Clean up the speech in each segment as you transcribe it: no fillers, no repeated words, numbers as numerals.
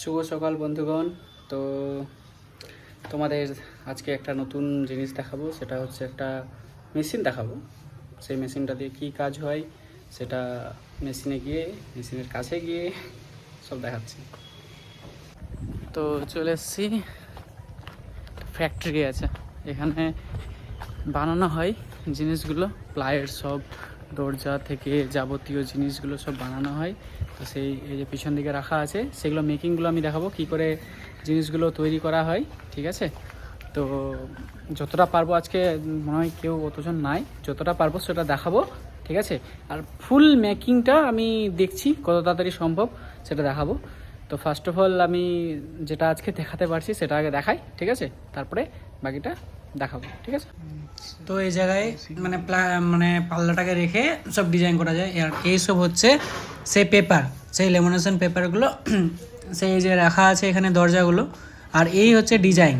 শুভ সকাল বন্ধুগণ। তো তোমাদের আজকে একটা নতুন জিনিস দেখাবো, সেটা হচ্ছে একটা মেশিন দেখাবো। সেই মেশিনটা দিয়ে কী কাজ হয় সেটা মেশিনের কাছে গিয়ে সব দেখাচ্ছি। তো চলে এসেছি, ফ্যাক্টরি আছে এখানে, বানানো হয় জিনিসগুলো, প্লাইয়ের সব দরজা থেকে যাবতীয় জিনিসগুলো সব বানানো হয়। তো সেই এই যে পিছন দিকে রাখা আছে, সেগুলো মেকিংগুলো আমি দেখাবো কী করে জিনিসগুলো তৈরি করা হয়, ঠিক আছে? তো যতটা পারবো, আজকে মনে হয় কেউ অতজন নাই, যতটা পারবো সেটা দেখাবো, ঠিক আছে? আর ফুল মেকিংটা আমি দেখছি কত তাড়াতাড়ি সম্ভব সেটা দেখাবো। তো ফার্স্ট অফ অল আমি যেটা আজকে দেখাতে পারছি সেটা আগে দেখাই, ঠিক আছে? তারপরে বাকিটা দেখাবো, ঠিক আছে? তো এই জায়গায় মানে পাল্লাটাকে রেখে সব ডিজাইন করা যায়। আর এইসব হচ্ছে সেই পেপার, সেই লেমিনেশন পেপারগুলো সেই যে রাখা আছে এখানে দরজাগুলো। আর এই হচ্ছে ডিজাইন,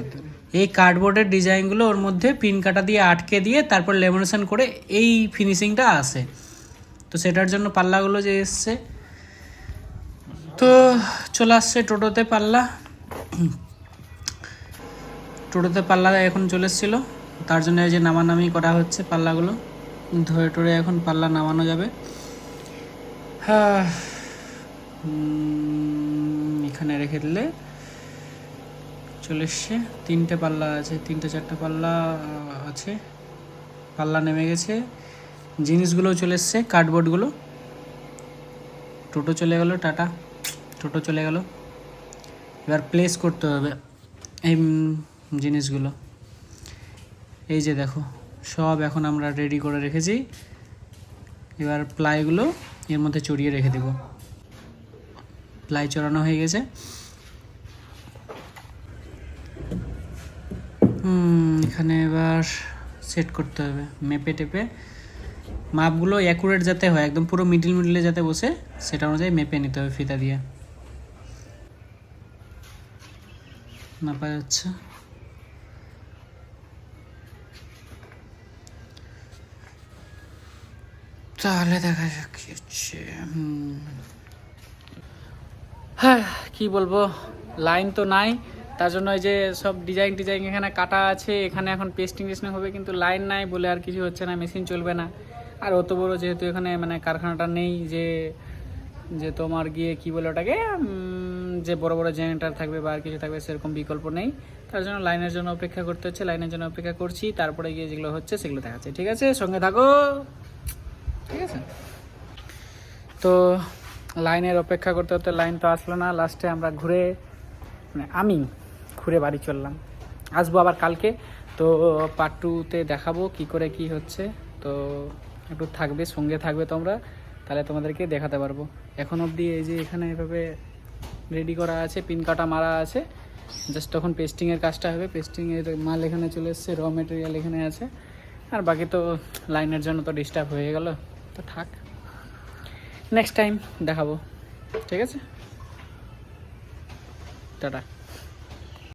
এই কার্ডবোর্ডের ডিজাইনগুলো ওর মধ্যে পিন কাটা দিয়ে আটকে দিয়ে তারপর লেমিনেশন করে এই ফিনিশিংটা আসে। তো সেটার জন্য পাল্লাগুলো যে এসছে, তো চলে আসছে টোটোতে পাল্লা এখন চলে এসেছিলো, তার জন্য এই যে নামানামি করা হচ্ছে, পাল্লাগুলো ধরে টরে এখন পাল্লা নামানো যাবে। হ্যাঁ, এখানে রেখে দিলে চলে এসছে। তিনটে পাল্লা আছে, তিনটে চারটে পাল্লা আছে, পাল্লা নেমে গেছে, জিনিসগুলো চলে এসছে, কার্ডবোর্ডগুলো। টোটো চলে গেল, টাটা, টোটো চলে গেল। এবার প্লেস করতে হবে এই জিনিসগুলো। এই যে দেখো, সব এখন আমরা রেডি করে রেখেছি। এবার প্লাইগুলো এর মধ্যে চড়িয়ে রেখে দেব। প্লাই চড়ানো হয়ে গেছে। এখানে এবার সেট করতে হবে, মেপে টেপে মাপগুলো অ্যাকুরেট যাতে হয়, একদম পুরো মিডিলে যাতে বসে, সেটা অনুযায়ী মেপে নিতে হবে ফিতা দিয়ে। মাপা যাচ্ছে, তাহলে দেখা যাক কি হচ্ছে। হ্যাঁ, কি বলবো, লাইন তো নাই, তার জন্য এই যে সব ডিজাইন এখানে কাটা আছে, এখানে এখন পেস্টিং হবে, কিন্তু লাইন নাই বলে আর কিছু হচ্ছে না, মেশিন চলবে না। আর অত বড় যেহেতু এখানে মানে কারখানাটা নেই যে যে তোমার গিয়ে কি বলে ওটাকে, যে বড় বড় জেনারেটর থাকবে বা আর কিছু থাকবে, সেরকম বিকল্প নেই। তার জন্য লাইনের জন্য অপেক্ষা করতে হচ্ছে, লাইনের জন্য অপেক্ষা করছি, তারপরে গিয়ে যেগুলো হচ্ছে সেগুলো দেখাচ্ছে, ঠিক আছে? সঙ্গে থাকো, ঠিক আছে? তো লাইনের অপেক্ষা করতে করতে লাইন তো আসলো না, লাস্টে আমরা আমি ঘুরে বাড়ি চললাম। আসবো আবার কালকে, তো পার্ট 2-তে দেখাবো কি করে কি হচ্ছে। তো একটু থাকবে, সঙ্গে থাকবে তোমরা, তাহলে তোমাদেরকে দেখাতে পারবো। এখন অবধি এই যে এখানে এভাবে রেডি করা আছে, পিন কাটা মারা আছে, জাস্ট তখন পেস্টিংয়ের কাজটা হবে। পেস্টিংয়ের মাল এখানে চলে এসছে, র মেটেরিয়াল এখানে আছে, আর বাকি তো লাইনের জন্য তো ডিস্টার্ব হয়ে গেল, তো থাক, নেক্সট টাইম দেখাবো, ঠিক আছে? টাটা।